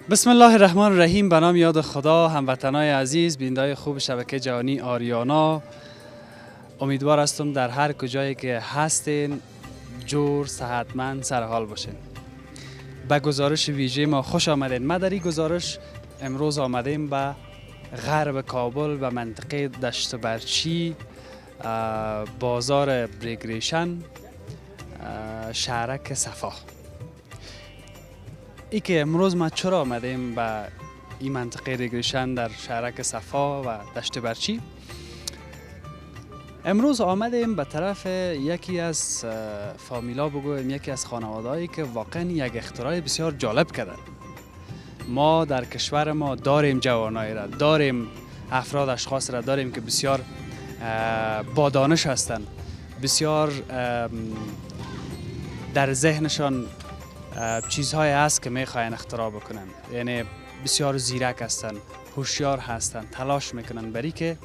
بسم الله الرحمن الرحیم. به نام یاد خدا. هموطنای عزیز، بینندگان خوب شبکه جهانی آریانا، امیدوار هستم در هر کجایی که هستین جور صحتمند سرحال باشین. به گزارش ویژه ما خوش آمدین. ما در این گزارش امروز آمدیم به غرب کابل، به منطقه دشت برچی، بازار بریگریشن، شهرک صفا. ای که امروز ما چرا آمدیم به این منطقه ریگریشن در شهرک صفا و دشت برچی؟ امروز آمدیم به طرف یکی از فامیلا، بگویم یکی از خانوادهایی که واقعا یک اختراع بسیار جالب کردن. ما در کشور ما داریم جوانایی را، داریم افراد اشخاص را داریم که بسیار با دانش هستند، بسیار در ذهنشان چیزهایی هست که میخواین اختراع بکنن، یعنی بسیار زیرک هستن، هوشیار هستن، تلاش میکنن برای که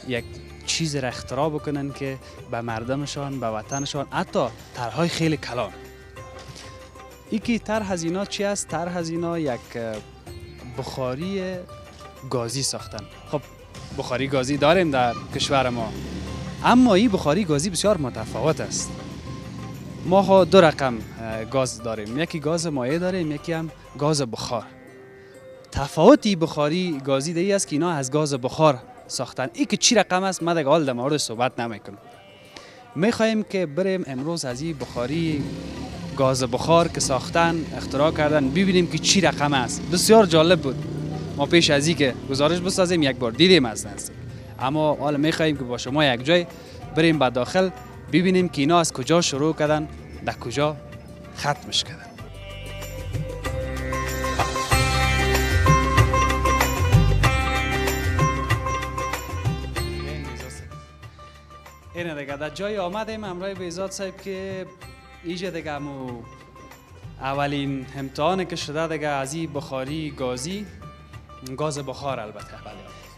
یک چیز را اختراع بکنن که به مردمشان، به وطنشان، حتی طرحهای خیلی کلان. یکی طرح از اینا چی است؟ طرح از اینا یک بخاری گازی ساختن. خب بخاری گازی داریم در کشور ما، اما این بخاری گازی بسیار متفاوت است. ما دو رقم گاز داریم، یکی گاز مایع داریم، یکی هم گاز بخار. تفاوتی بخاری گازی دیگه است که اینا از گاز بخار ساختن. این که چی رقم است ما دیگه حال در مورد صحبت نمیکنم. میخوایم که بریم امروز از این بخاری گاز بخار که ساختن، اختراع کردن، ببینیم که چی رقم است. بسیار جالب بود. ما پیش از این که گزارش بسازیم یک بار دیدیم از نزدیک، اما حالا میخوایم که با شما یک جای بریم به داخل ببینیم که اینا از کجا شروع کردن، در کجا ختمش کردن. اینه دیگه در جای آمدیم امرای بیزاد صاحب که ایجا دیگه همو اولین امتحانه که شده دیگه از این بخاری گازی، گاز بخار البته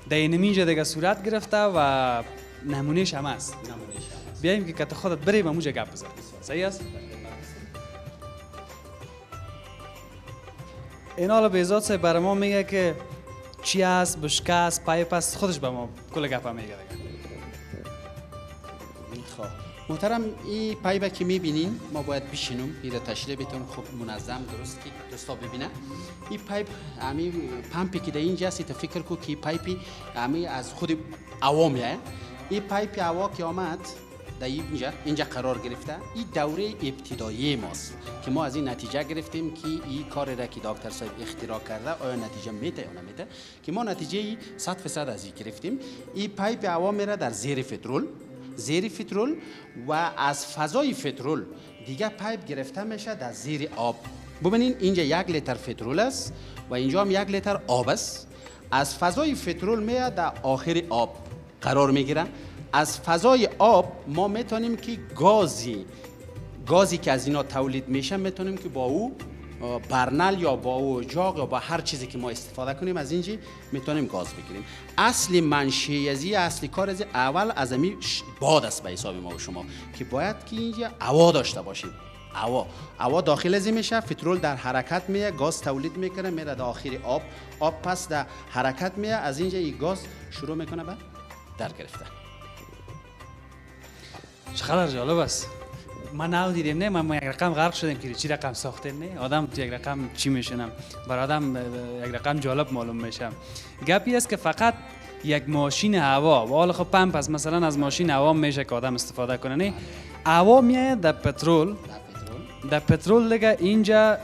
در اینجا دیگه صورت گرفته و نمونهش هم است. بیاییم که کت خودت بریم اموجا گپ بزن. صحیح است؟ این حالا بیزاد صاحب برای ما میگه که چی است، بشکه است، پایپ است، خودش به ما کل گپ هم میگه دیگه. خب محترم، این پایپ که میبینین ما باید بشینیم این تشریح بتون خوب منظم درست که دوستا ببینه. این پایپ امی پمپی که در اینجا است، تو فکر کو که پایپی امی از خود عوامیه. این پایپ هوا که آمد در اینجا قرار گرفته، این دوره ابتدایی ماست که ما از این نتیجه گرفتیم که این کار را که دکتر صاحب اختراع کرده آیا نتیجه میده یا نمیده، که ما نتیجه 100% از این گرفتیم. این پایپ هوا میره در زیر فیترول و از فضای فیترول دیگه پایپ گرفته میشه در زیر آب. ببینین اینجا 1 لیتر فیترول است و اینجا هم 1 لیتر آب است. از فضای فیترول میاد در آخر آب قرار میگیره. از فضای آب ما میتونیم که گازی که از اینا تولید میشه میتونیم که با او برنل یا با او جاغ یا با هر چیزی که ما استفاده کنیم از اینجا میتونیم گاز بگیریم. اصلی منشأ اصلی کار از اول از امی باد است به حساب ما و شما که باید که اینجا هوا داشته باشیم. هوا داخل از میشه، فیترول در حرکت میه، گاز تولید میکنه، میره در آخر آب پس در حرکت میه، از اینجا این گاز شروع میکنه به در گرفتن. چقدر جالب است. ما نو دیدیم نه، ما یک رقم غرق شدیم که چی رقم ساخته نه. آدم تو یک رقم چی میشنم، برای آدم یک رقم جالب معلوم میشم. گپی است که فقط یک ماشین هوا و حالا خب پمپ است، مثلا از ماشین هوا میشه که آدم استفاده کنه نه. هوا میاد در پترول دیگه اینجا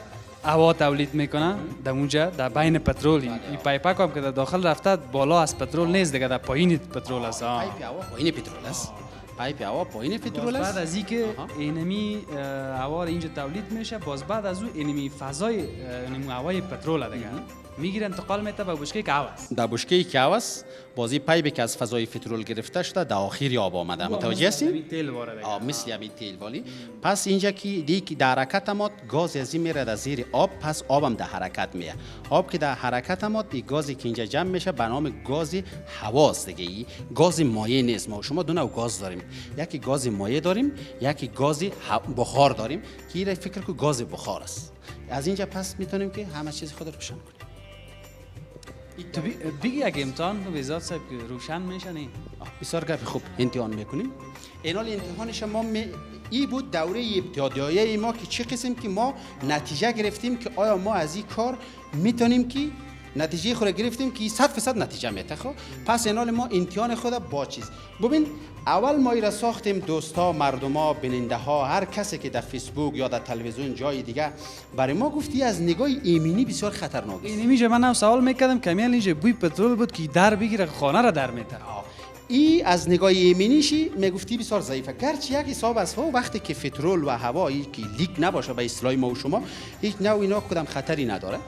هوا تولید میکنه، در اونجا در بین پترول این پایپ هم که در داخل رفته بالا از پترول نیست دیگه، در پایین پترول است. پایپ هوا پایین پترول است. پایپ هوا پایین پترول است. بعد از اینکه اینمی هوا اینجا تولید میشه، باز بعد از اون اینمی فضای اینمی هوای پترول دیگه میگیره انتقال میده به بشکه که هواست. در بشکه که هواست بازی پایپی که از فضای پترول گرفته شده در آخر آب آمده. متوجه هستین؟ تیل وارد مثل همین تیل والی. پس اینجا که دیگه در حرکت آمد گاز از این میره در زیر آب، پس آبم در حرکت میه. آب که در حرکت آمد این گازی که اینجا جمع میشه به نام گاز هواست دیگه. ای گاز مایع نیست. ما شما دو نوع گاز داریم، یکی گاز مایع داریم، یکی گاز بخار داریم که این فکر کو گاز بخار است. از اینجا پس میتونیم که همه چیز خود رو روشن کنیم. تو بگی یک امتحان رو بیزاد صاحب که روشن میشه نه؟ بسیار گپ خوب امتحان میکنیم. اینال امتحانش ما ای بود دوره ابتدایی ما که چه قسم که ما نتیجه گرفتیم که آیا ما از این کار میتونیم که نتیجه خود گرفتیم که 100% نتیجه میده. خب پس اینال ما امتحان خود با چیز ببین اول ما را ساختیم دوستا، مردما، بیننده ها، هر کسی که در فیسبوک یا در تلویزیون جای دیگه برای ما گفتی از نگاه ایمنی بسیار خطرناک است. این میشه من هم سوال میکردم که میل اینجا بوی پترول بود که در بگیره خانه را در میته. ای از نگاه ایمنیشی میگفتی بسیار ضعیفه. گرچه یک حساب است وقتی که پترول و هوایی که لیک نباشه به اصطلاح ما و شما هیچ نوع اینا کدام خطری نداره.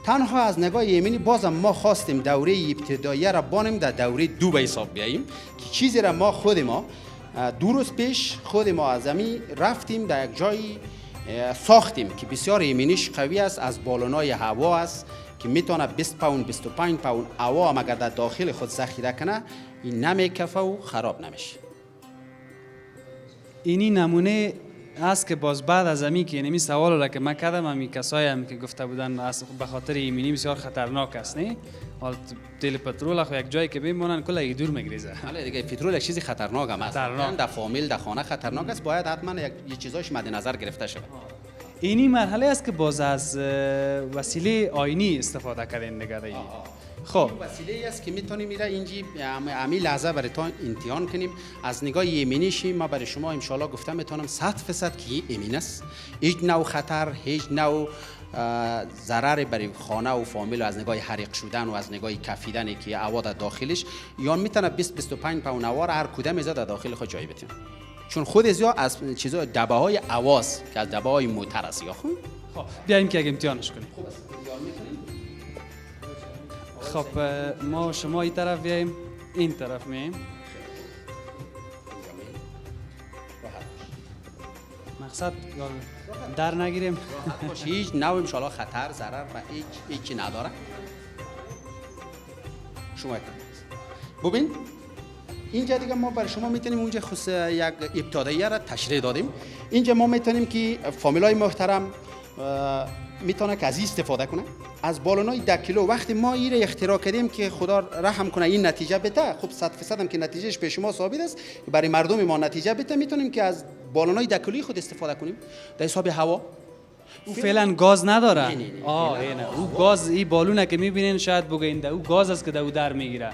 تنها از نگاه ایمنی بازم ما خواستیم دوره ابتدایی را بانیم در دوره دو به حساب بیاییم که چیزی را ما خود ما 2 روز پیش خود ما از زمین رفتیم در یک جایی ساختیم که بسیار ایمنیش قوی است، از بالونای هوا است که میتونه 20 پوند 25 پوند هوا هم اگر در داخل خود ذخیره کنه این نمیکفه و خراب نمیشه. اینی نمونه است که باز بعد از امی که اینمی سوال را که من کردم امی کسایی هم که گفته بودن به خاطر ایمنی بسیار خطرناک است نه؟ حال تیل پترول خو یک جایی که بمونن کلا دور میگریزه. بله دیگه پترول یک چیزی خطرناک هم است. در فامیل در خانه خطرناک است، باید حتما یک چیزایش مد نظر گرفته شود. اینی مرحله است که باز از وسیله آینی استفاده کردین دیگه. خب وسیله است که میتونیم میره اینجی امی لحظه برای تا امتحان کنیم. از نگاه ایمنیشی ما برای شما ان شاء الله گفتم میتونم 100% که ایمن است، هیچ نوع خطر، هیچ نوع ضرر برای خانه و فامیل از نگاه حریق شدن و از نگاه کفیدن که هوا در داخلش یا میتونه 20 25 پوند هوا هر کدام از در داخل خود جای بتیم، چون خود از از چیزا دبه های آواز که از دبه های موتور است. یا خب بیایم که امتحانش کنیم. خب ما شما این طرف بیاییم، این طرف میاییم. مقصد در نگیریم. هیچ نوع ان شاء الله خطر ضرر و هیچ نداره. شما ببین اینجا دیگه ما برای شما میتونیم اونجا خصوص یک ابتدایی را تشریح دادیم. اینجا ما میتونیم که فامیلای محترم میتونه که از این استفاده کنه. از بالونای 10 کیلو وقتی ما این را اختراع کردیم که خدا رحم کنه این نتیجه بده، خب 100% هم که نتیجهش به شما ثابت است، برای مردم ما نتیجه بده، میتونیم که از بالونای 10 کیلویی خود استفاده کنیم در حساب هوا. او فعلا گاز نداره. نه. او گاز این بالونه که میبینین شاید بگین او گاز است که دو در میگیره.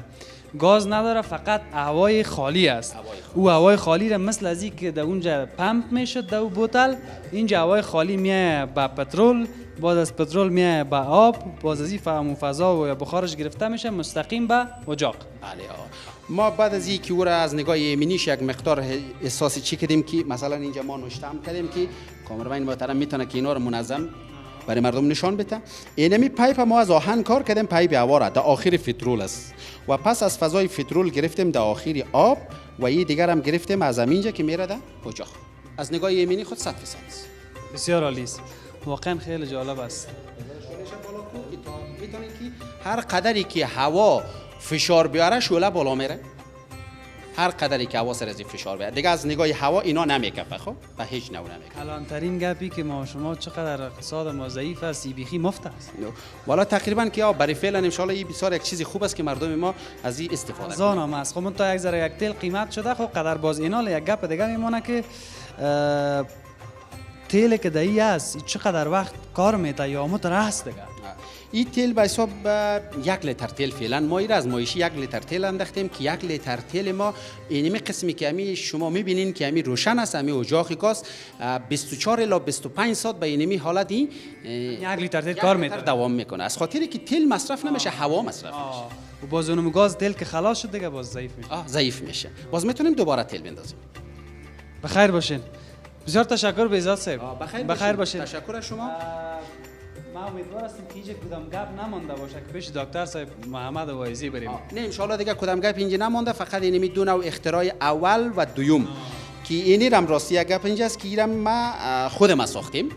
گاز نداره، فقط هوای خالی است. او هوای خالی را مثل از این که در اونجا پمپ میشد در بوتل، اینجا هوای خالی میه با پترول، باز از پترول میه با آب، باز از این فهم و فضا و بخارش گرفته میشه مستقیم به اجاق. بله. ما بعد از اینکه او را از نگاه ایمنیش یک مقدار احساسی چی کردیم که مثلا اینجا ما نوشتم کردیم که کامرمن محترم میتونه که اینا رو منظم برای مردم نشان بده. اینمی پایپ ما از آهن کار کردیم، پایپ هوا را در آخر پترول است و پس از فضای پترول گرفتیم در آخر آب و این دیگر هم گرفتیم از اینجا که میره در اجاق. از نگاه ایمنی خود 100% است. بسیار عالی است. واقعا خیلی جالب است. میتونید که هر قدری که هوا فشار بیاره شعله بالا میره، هر قدری که هوا سر از فشار بیاره دیگه از نگاه هوا اینا نمیکفه. خب و هیچ نوع نمیکفه. الان ترین گپی که ما شما چقدر اقتصاد ما ضعیف است، بیخی مفت است. والا تقریبا که برای فعلا ان شاء الله این بسیار یک چیز خوب است که مردم ما از این استفاده کنند. زانم است. خب من تا یک ذره یک تیل قیمت شده، خب قدر باز اینال یک گپ دیگه میمونه که تیل که دایی است چقدر وقت کار میته یا متر است دیگه. این تیل به حساب 1 لیتر تیل فعلا ما این ازمایشی 1 لیتر تیل انداختیم که 1 لیتر تیل ما اینمی قسمی که امی شما میبینین که امی روشن است، امی اجاق گاز 24 الی 25 ساعت به اینمی حالت این 1 لیتر تیل کار میده، دوام میکنه. از خاطری که تیل مصرف نمیشه، هوا مصرف میشه. و باز اونم گاز تیل که خلاص شد دیگه باز ضعیف میشه. ضعیف میشه. باز میتونیم دوباره تیل بندازیم. بخیر باشین. بسیار تشکر بیزاد صاحب. بخیر باشین. تشکر از شما. ما امیدوار هستیم که هیچ کدام گپ نمانده باشه که پیش دکتر صاحب محمد وایزی بریم. نه ان شاء الله دیگه کدام گپ اینجا نمانده، فقط اینمی دو نوع اختراع اول و دوم که اینی رم راستی یک گپ اینجاست که ایرم ما خودم ساختیم.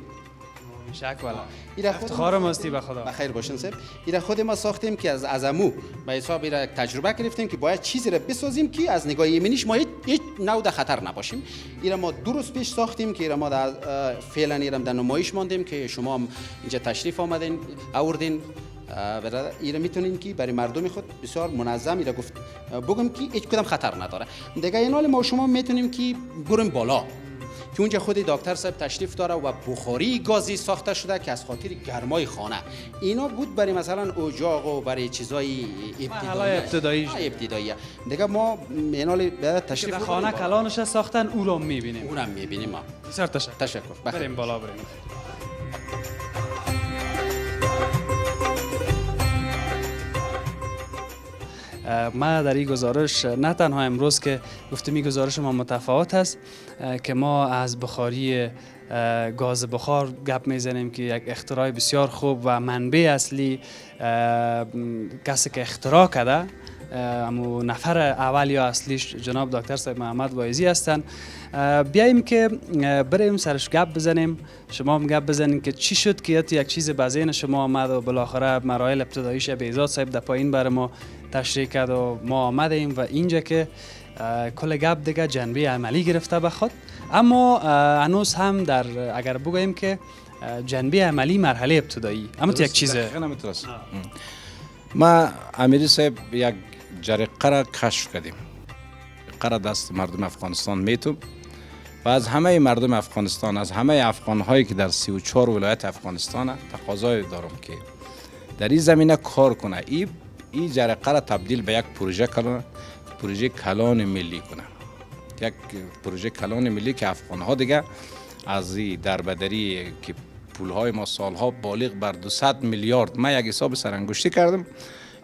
شک والا. افتخارم هستی به خدا. بخیر باشین صاحب. اینا خود ما ساختیم که از امو به حساب اینا تجربه گرفتیم که باید چیزی را بسازیم که از نگاه ایمنیش ما هیچ نوع خطر نباشیم. اینا ما 2 روز پیش ساختیم که اینا ما فعلا ایرم در نمایش ماندیم که شما اینجا تشریف آمدین آوردین برادر ایره میتونین که برای مردم خود بسیار منظم ایره گفت بگم که هیچ کدام خطر نداره. دیگه این حال ما شما میتونیم که بریم بالا که اونجا خود دکتر صاحب تشریف داره و بخاری گازی ساخته شده که از خاطر گرمای خانه اینا بود برای مثلا اجاق و برای چیزای ابتدایی. دیگه ما این حال تشریف خانه کلانش ساختن او رو میبینیم. اونم میبینیم ما. بسیار تشکر. بریم بالا بریم. ما در این گزارش نه تنها امروز که گفتم این گزارش ما متفاوت است که ما از بخاری گاز بخار گپ میزنیم که یک اختراع بسیار خوب و منبع اصلی کسی که اختراع کرده امو نفر اول یا اصلیش جناب دکتر صاحب محمد وایزی هستند. بیاییم که بریم سرش گپ بزنیم، شما هم گپ بزنیم که چی شد که یک چیز به ذهن شما آمد و بالاخره مراحل ابتداییش بهزاد صاحب در پایین برای ما تشریح کرد و ما آمدیم و اینجا که کل گپ دیگه جنبه عملی گرفته به خود. اما هنوز هم در اگر بگوییم که جنبه عملی مرحله ابتدایی اما یک چیزه ما امیری صاحب یک جرقه را کشف کردیم. جرقه دست مردم افغانستان میتوب و از همه مردم افغانستان، از همه افغان هایی که در 34 ولایت افغانستان تقاضای دارم که در این زمینه کار کنه. این جرقه را تبدیل به یک پروژه کلان ملی کنه. یک پروژه کلان ملی که افغان ها دیگه از این دربدری که پولهای ما سالها بالغ بر 200 میلیارد، من یک حساب سرانگشتی کردم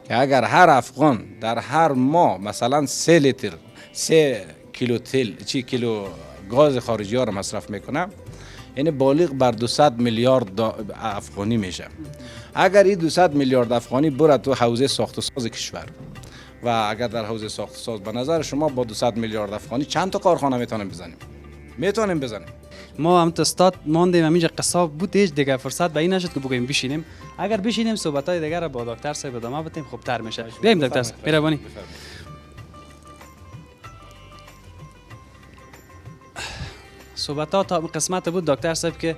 که اگر هر افغان در هر ماه مثلا 3 کیلو گاز خارجی ها را مصرف میکنه، یعنی بالغ بر 200 میلیارد افغانی میشه. اگر این 200 میلیارد افغانی بره تو حوزه ساخت و ساز کشور و اگر در حوزه ساخت و ساز به نظر شما با 200 میلیارد افغانی چند تا کارخانه میتونیم بزنیم؟ ما هم استاد ماندیم همینجا قصاب بود، هیچ دیگه فرصت به این نشد که بگوییم بشینیم. اگر بشینیم صحبت‌های دیگه را با دکتر صاحب ادامه بدیم خوبتر میشه. بیایم دکتر صاحب مهربانی. صحبت‌ها تا قسمت بود دکتر صاحب که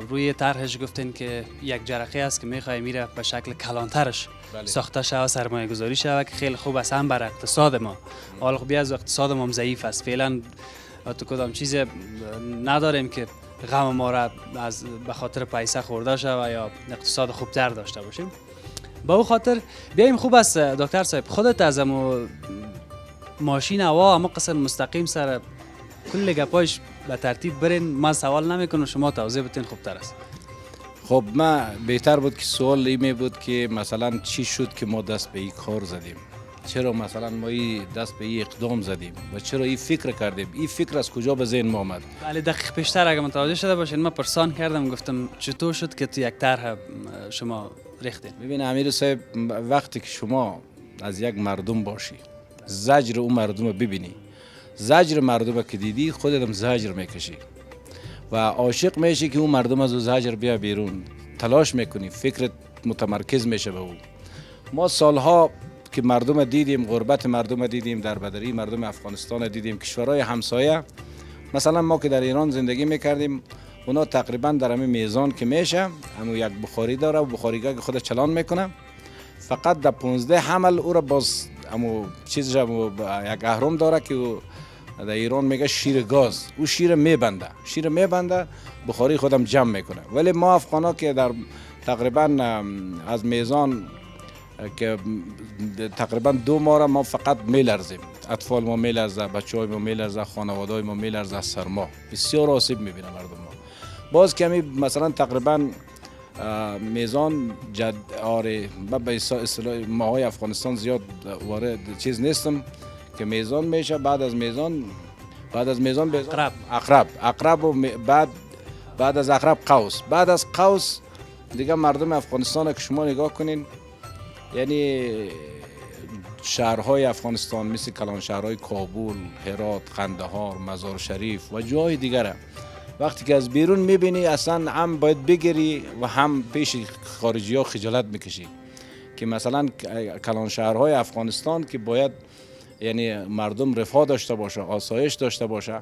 روی طرحش گفتین که یک جرقه است که میخوای میره به شکل کلانترش ساخته شود، سرمایه گذاری شود که خیلی خوب است هم بر اقتصاد ما. حالا خب از اقتصاد ما ضعیف است فعلا، تو کدام چیز نداریم که غم ما را از به خاطر پیسه خورده شود یا اقتصاد خوبتر داشته باشیم. با او خاطر بیایم خوب است دکتر صاحب خودت از ماشین هوا اما قسم مستقیم سر کل گپایش به ترتیب برین، من سوال نمیکنم شما توضیح بدین خوبتر است. خب ما بهتر بود که سوال این بود که مثلا چی شد که ما دست به این کار زدیم، چرا مثلا ما دست به این اقدام زدیم و چرا این فکر کردیم، این فکر از کجا به ذهن ما آمد؟ بله دقیق پیشتر اگه متوجه شده باشین من پرسان کردم گفتم چطور شد که تو یک طرح شما ریختین؟ ببین امیر صاحب، وقتی که شما از یک مردم باشی زجر اون مردم رو ببینی، زجر مردم که دیدی خودت هم زجر میکشی و عاشق میشی که اون مردم از اون زجر بیا بیرون، تلاش میکنی، فکرت متمرکز میشه به اون. ما سالها که مردم دیدیم، غربت مردم دیدیم، دربدری مردم افغانستان دیدیم، کشورهای همسایه. مثلا ما که در ایران زندگی میکردیم اونا تقریبا در همین میزان که میشه همون یک بخاری داره و بخاریگاه خود چلان میکنه، فقط در 15 حمل او را باز همون چیزش یک اهرم داره که در ایران میگه شیر گاز، او شیر میبنده بخاری خودم جمع میکنه. ولی ما افغانا که در تقریبا از میزان که تقریبا 2 ماه ما فقط میلرزیم، اطفال ما میلرزه، بچهای ما میلرزه، خانواده‌های ما میلرزه از سرما، بسیار آسیب میبینه مردم ما. باز کمی مثلا تقریبا میزان آره به اصطلاح ماهای افغانستان زیاد وارد چیز نیستم که میزان میشه، بعد از میزان عقرب و بعد از عقرب قوس، بعد از قوس دیگه مردم افغانستان که شما نگاه کنین، یعنی شهرهای افغانستان مثل کلان شهرهای کابل، هرات، قندهار، مزار شریف و جای دیگر وقتی که از بیرون میبینی اصلا هم باید بگیری و هم پیش خارجی ها خجالت میکشی که مثلا کلان شهرهای افغانستان که باید یعنی مردم رفاه داشته باشه، آسایش داشته باشه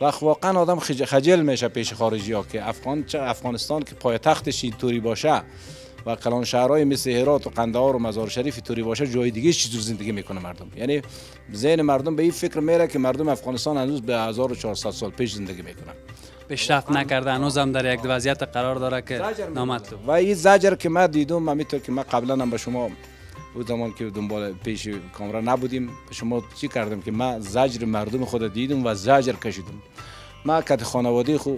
و واقعا آدم خجل میشه پیش خارجی ها که افغانستان که پایتختش اینطوری باشه و کلان شهرهای مثل هرات و قندهار و مزار شریف طوری باشه جای دیگه چجور زندگی میکنه مردم. یعنی ذهن مردم به این فکر میره که مردم افغانستان هنوز به 1400 سال پیش زندگی میکنن. پیشرفت نکرده، هنوز هم در یک وضعیت قرار داره که نامطلوب. و این زجر که من دیدم، همینطور که من قبلا هم به شما اون زمان که دنبال پیش کامرا نبودیم شما چی کردم که من زجر مردم خود دیدم و زجر کشیدم. من کت خانواده خو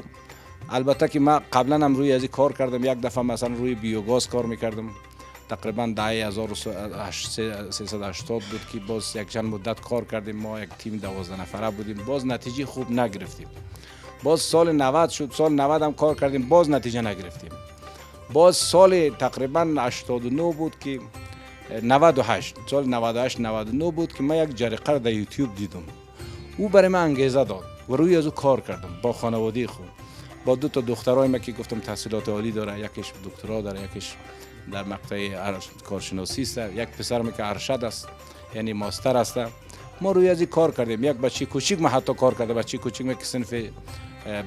البته که من قبلا هم روی از این کار کردم. یک دفعه مثلا روی بیوگاز کار میکردم، تقریبا دهه 1380 بود که باز یک چند مدت کار کردیم. ما یک تیم 12 نفره بودیم، باز نتیجه خوب نگرفتیم. باز سال 90 شد، سال 90 هم کار کردیم، باز نتیجه نگرفتیم. باز سال تقریبا 89 بود که 98 سال 98 99 بود که من یک جرقه در یوتیوب دیدم. او برای من انگیزه داد و روی از او کار کردم با خانواده خود، با دو تا دخترای من که گفتم تحصیلات عالی داره، یکیش دکترا داره، یکیش در مقطع کارشناسی است، یک پسرم که ارشد است یعنی ماستر است. ما روی از این کار کردیم. یک بچه کوچیک ما حتی کار کرده، بچه کوچیک ما که صنف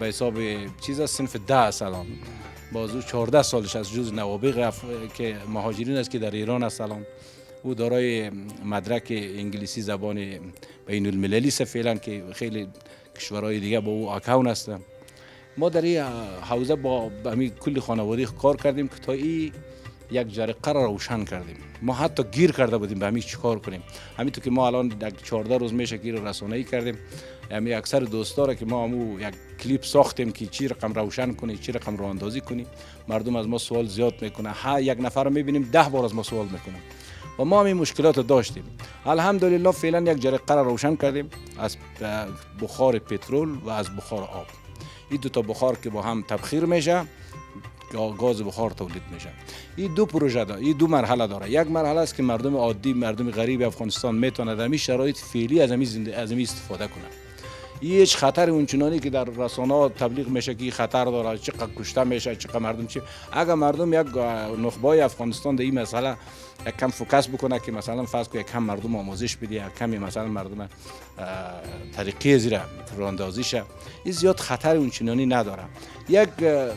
به حساب چیز است، صنف 10 است الان، بازو 14 سالش از جز نوابغ که مهاجرین است که در ایران است الان. او دارای مدرک انگلیسی زبان بین المللی است فعلا که خیلی کشورهای دیگه با او اکاون هستن. ما در این حوزه با همین کل خانواده کار کردیم که تا این یک جرقه را روشن کردیم. ما حتی گیر کرده بودیم به همین چیکار کنیم. همینطور که ما الان 14 روز میشه گیر رسانه‌ای کردیم. همین اکثر دوستا را که ما همو یک کلیپ ساختیم که چی رقم روشن کنی، چی رقم راه اندازی کنی. مردم از ما سوال زیاد میکنه، یک نفر رو میبینیم 10 بار از ما سوال میکنه و ما همین مشکلات داشتیم. الحمدلله فعلا یک جرقه را روشن کردیم از بخار پترول و از بخار آب. این دو تا بخار که با هم تبخیر میشه، گاز بخار تولید میشه. این دو پروژه داره، این دو مرحله داره. یک مرحله است که مردم عادی، مردم غریب افغانستان میتونه در این شرایط فعلی از همین استفاده کنه. هیچ خطر اونچنانی که در رسانه‌ها تبلیغ میشه که خطر داره، چقدر کشته میشه، چقدر مردم چی. اگر مردم یک نخبه افغانستان در این مسئله یک کم فوکس بکنه که مثلا فرض کنه یک کم مردم آموزش بده، یک کمی مثلا مردم طریقی زیر راه‌اندازی شه، این زیاد خطر اونچنانی نداره. یک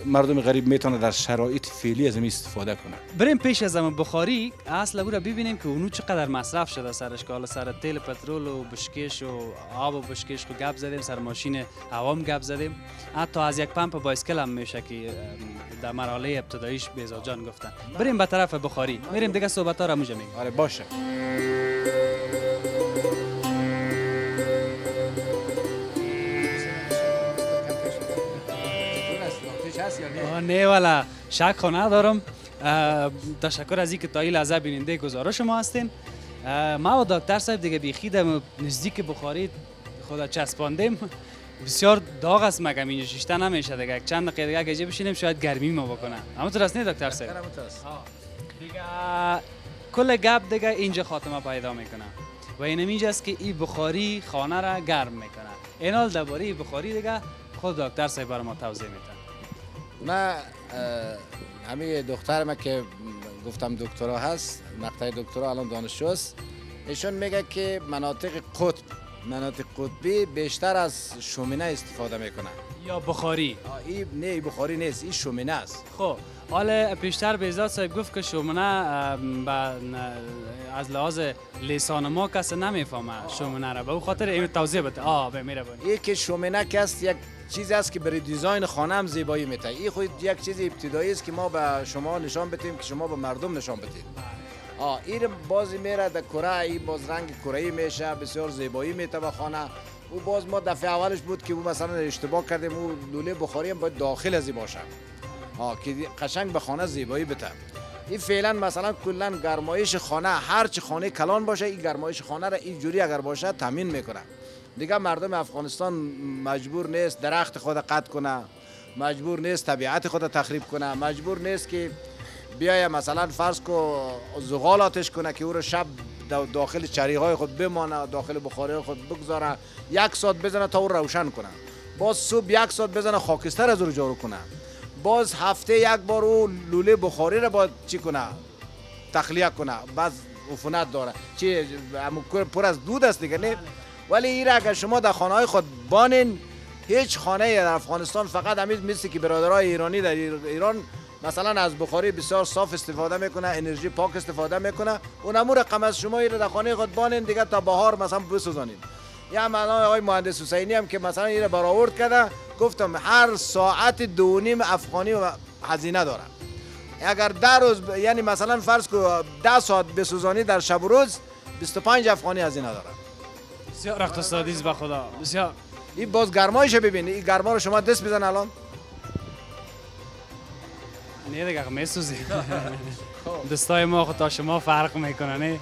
مردم غریب میتونه در شرایط فعلی از این استفاده کنه. بریم پیش از همه بخاری اصلا او را ببینیم که اونو چقدر مصرف شده سرش، که حالا سر تیل پترول و بشکش و آب و بشکش رو گپ زدیم، سر ماشین هوام گپ زدیم، حتی از یک پمپ بایسکل هم میشه که در مرحله ابتداییش بیزا جان گفتن. بریم به طرف بخاری، میریم دیگه صحبت ها را موجه میگیم. آره باشه. نه والا شک خانه دارم. تشکر از اینکه تا این لحظه بیننده گزارش ما هستین. ما و دکتر صاحب دیگه بیخی در نزدیک بخاری خدا چسباندیم. بسیار داغ است، مگم اینجا شیشته نمیشه دیگه. چند دقیقه دیگه اگه بشینیم شاید گرمی ما بکنه. همونطور است نه دکتر صاحب؟ دیگه کل گپ دیگه اینجا خاتمه پیدا میکنه و این اینجاست که این بخاری خانه را گرم میکنه. اینال درباره بخاری دیگه خود دکتر صاحب برای ما توضیح میده. من همین دخترم که گفتم دکترا هست، مقطع دکترا الان دانشجو است، ایشون میگه که مناطق قطبی بیشتر از شومینه استفاده میکنن یا بخاری. این نه بخاری نیست، این شومینه است. خب حالا پیشتر بیزاد صاحب گفت که شومینه از لحاظ لسان ما کسی نمیفهمه شومینه را، به اون خاطر این توضیح بده. به میره بانی این که شومینه که است یک چیزی است که برای دیزاین خانه هم زیبایی میده. این خود یک چیز ابتدایی است که ما به شما نشان بدیم که شما به مردم نشان بدید. این بازی میره در کره، این باز رنگ کره‌ای میشه، بسیار زیبایی میده به خانه. او باز ما دفعه اولش بود که او مثلا اشتباه کردیم، او لوله بخاری هم باید داخل ازی باشه که قشنگ به خانه زیبایی بده. این فعلا مثلا کلا گرمایش خانه، هر چی خانه کلان باشه این گرمایش خانه را اینجوری اگر باشه تامین میکنه. دیگه مردم افغانستان مجبور نیست درخت خود قطع کنه، مجبور نیست طبیعت خود تخریب کنه، مجبور نیست که بیای مثلا فرض کو زغال آتش کنه که او رو شب داخل چریهای خود بمانه، داخل بخاری خود بگذاره، 1 ساعت بزنه تا او روشن کنه، باز صبح 1 ساعت بزنه خاکستر از او جارو کنه، باز هفته 1 بار او لوله بخاری رو باید چی کنه، تخلیه کنه، باز عفونت داره، چی پر از دود است دیگه نه. ولی این اگر شما در خانه‌های خود بانین، هیچ خانه در افغانستان فقط همین مثل که برادرای ایرانی در ایران مثلا از بخاری بسیار صاف استفاده میکنه، انرژی پاک استفاده میکنه. اونمو رقم از شما این در خانه خود بانین دیگه تا بهار مثلا بسوزانید. یا مثلا آقای مهندس حسینی هم که مثلا این برآورد کرده، گفتم هر ساعت 2.5 افغانی هزینه داره. اگر در روز یعنی مثلا فرض کو 10 ساعت بسوزانی در شب و روز 25 افغانی هزینه داره. بسیار اقتصادی است به خدا. بسیار. این باز گرمایش ببین، این گرما رو شما دست بزن الان. نه دیگه میسوزی. دستای ما خود تا شما فرق میکنه نه.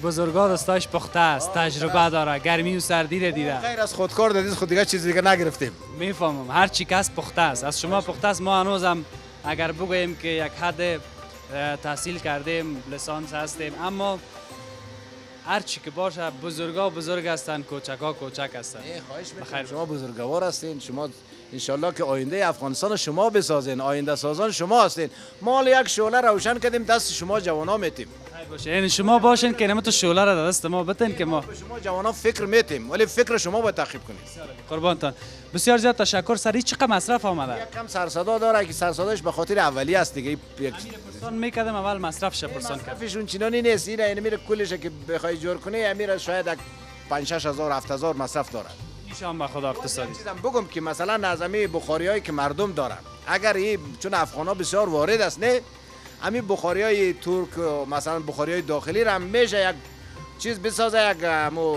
بزرگا دستایش پخته است، تجربه داره، گرمی و سردی رو دیده. غیر از خودکار دادید خود دیگه چیز دیگه نگرفتیم. میفهمم هر چی کس پخته است. از شما پخته است. ما هنوزم اگر بگوییم که یک حد تحصیل کردیم، لیسانس هستیم، اما هر چی که باشه بزرگا بزرگ هستن، کوچکا کوچک هستن. خواهش می‌کنم شما بزرگوار هستین، شما انشالله که آینده افغانستان شما بسازین، آینده سازان شما هستین. ما یک شعله روشن کردیم دست شما جوانا میتیم. یعنی شما باشین که نمت شعله را دست ما بتین که ما به شما جوانا فکر میتیم، ولی فکر شما باید تعقیب کنید. قربانتان. بسیار زیاد تشکر. سری چقدر مصرف آمده؟ یک کم سرصدا داره که سرصداش به خاطر اولی است دیگه. یک پرسان میکردم اول مصرف شه پرسان کرد. مصرفشون چنانی نیست، این میره کلش که بخوای جور کنی میره شاید 5-6 هزار 7,000 مصرف داره. ایشان به خدا اقتصادی. چیزم بگم که مثلا نظامی بخاریایی که مردم دارن، اگر این چون افغانا بسیار وارد است نه، همین بخاریای ترک مثلا بخاریای داخلی را میشه یک چیز بسازه،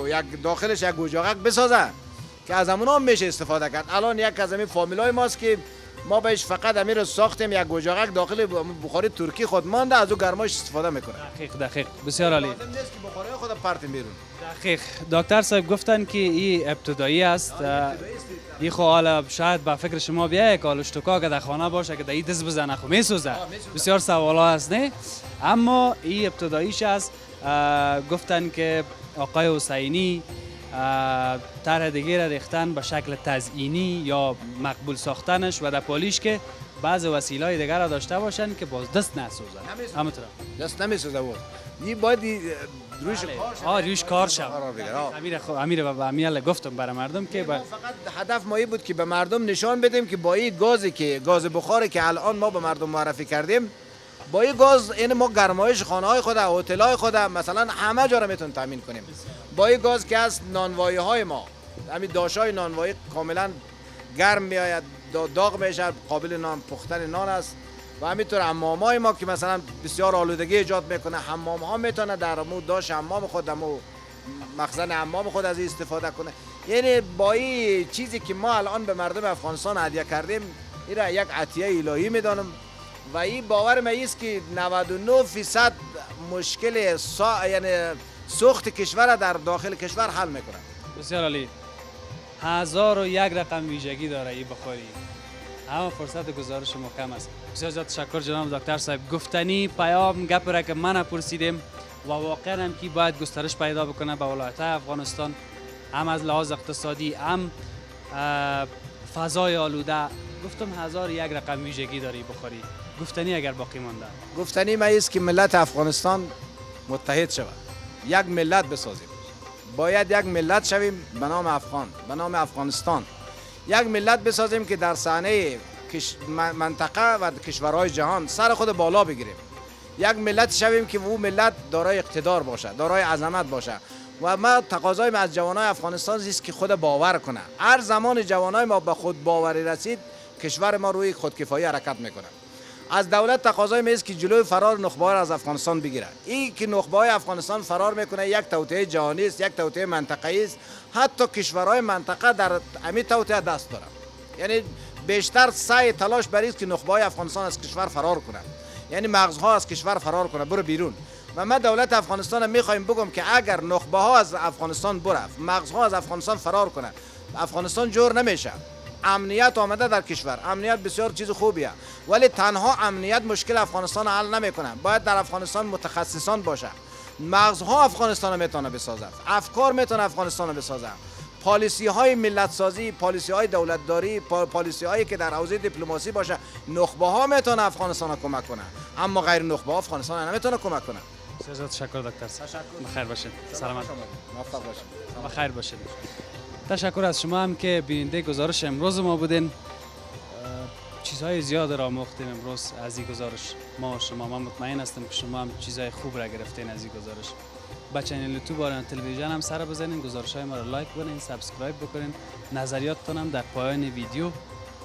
یک داخلش یک گوجاقک بسازه که از همونا میشه استفاده کرد. الان یک از همین فامیلای ماست که ما بهش فقط امیر رو ساختیم، یک گوجاقک داخل بخاری ترکی خود مانده، از او گرمایش استفاده میکنه. دقیق بسیار عالی. لازم نیست که بخاری خود پرتیم بیرون. دقیق. دکتر صاحب گفتن که این ابتدایی است. این خو حالا شاید به فکر شما بیاید که آلوشتوکا که در خانه باشه که در این دست بزنه خو میسوزه. بسیار سوالا هست نه، اما این ابتداییش است. گفتن که آقای حسینی طرح دیگه را ریختن به شکل تزئینی یا مقبول ساختنش و در پالیش که بعض وسیله‌های دیگر را داشته باشن که باز دست نسوزن. همونطور دست نمیسوزه بود. این باید روش کار روش کار شد. امیر و امیل گفتم برای مردم که فقط هدف ما این بود که به مردم نشان بدیم که با این گاز بخاری که الان ما به مردم معرفی کردیم، با این گاز این ما گرمایش خانه‌های خود، هتل‌های خود مثلا همه جا را میتونیم تامین کنیم. با این گاز که از نانوایی‌های ما، همین داشای نانوایی کاملا گرم میآید، داغ میشه، قابل نان پختن نان است. و همینطور حمام‌های ما که مثلا بسیار آلودگی ایجاد میکنه، حمام‌ها میتونه در داش حمام خود، مخزن حمام خود از این استفاده کنه. یعنی با این چیزی که ما الان به مردم افغانستان هدیه کردیم، این را یک عطیه الهی میدانم و این باور من است که 99% مشکل یعنی سوخت کشور در داخل کشور حل میکنه. بسیار عالی. 1001 رقم ویژگی داره این بخاری. اما فرصت گزارش ما کم است. بسیار زیاد تشکر جناب دکتر صاحب. گفتنی پیام گپ را که من پرسیدیم و واقعا هم که باید گسترش پیدا بکنه به ولایت افغانستان، هم از لحاظ اقتصادی، هم فضای آلوده. گفتم 1001 رقم ویژگی داری بخاری. گفتنی اگر باقی مانده، گفتنی ما است که ملت افغانستان متحد شود، یک ملت بسازیم. باید یک ملت شویم به نام افغان، به نام افغانستان. یک ملت بسازیم که در صحنه منطقه و کشورهای جهان سر خود بالا بگیریم. یک ملت شویم که او ملت دارای اقتدار باشه، دارای عظمت باشه. و ما تقاضای ما از جوانای افغانستان است که خود باور کنه. هر زمان جوانای ما به خود باوری رسید، کشور ما روی خودکفایی حرکت میکنه. از دولت تقاضای ما است که جلوی فرار نخبه از افغانستان بگیره. این که نخبه افغانستان فرار میکنه یک توطئه جهانی است، یک توطئه منطقه‌ای است. حتی کشورهای منطقه در همین توطئه دست دارند. یعنی بیشتر سعی تلاش بر است که نخبه افغانستان از کشور فرار کنه. یعنی مغزها از کشور فرار کنه، برو بیرون. و ما دولت افغانستان میخوایم بگم که اگر نخبه ها از افغانستان بره، مغزها از افغانستان فرار کنه، افغانستان جور نمیشه. امنیت آمده در کشور، امنیت بسیار چیز خوبیه، ولی تنها امنیت مشکل افغانستان حل نمیکنه. باید در افغانستان متخصصان باشه. مغزها افغانستان میتونه بسازه، افکار میتونه افغانستان بسازه. پالیسی های ملت سازی، پالیسی های دولتداری، پالیسی هایی که در حوزه دیپلماسی باشه، نخبه ها میتونه افغانستان کمک کنه، اما غیر نخبه ها افغانستان نمیتونه کمک کنه. بسیار تشکر دکتر صاحب. بخیر باشید. سلامت. موفق باشید. بخیر باشید. تشکر از شما هم که بیننده گزارش امروز ما بودین. چیزهای چیزهای زیاد را آموختیم امروز از این گزارش ما و شما. من مطمئن هستم که شما هم چیزهای خوب را گرفتین از این گزارش. با چنل یوتیوب و تلویزیون هم سر بزنین، گزارش های ما را لایک کنین، سابسکرایب بکنین، نظریاتتون هم در پایان ویدیو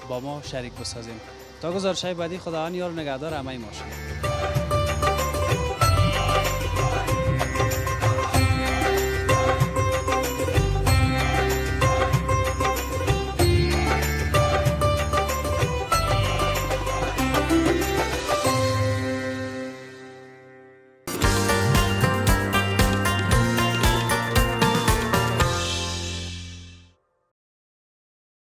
با ما شریک بسازین. تا گزارش های بعدی، خداوند یار و نگهدار همه ما شما.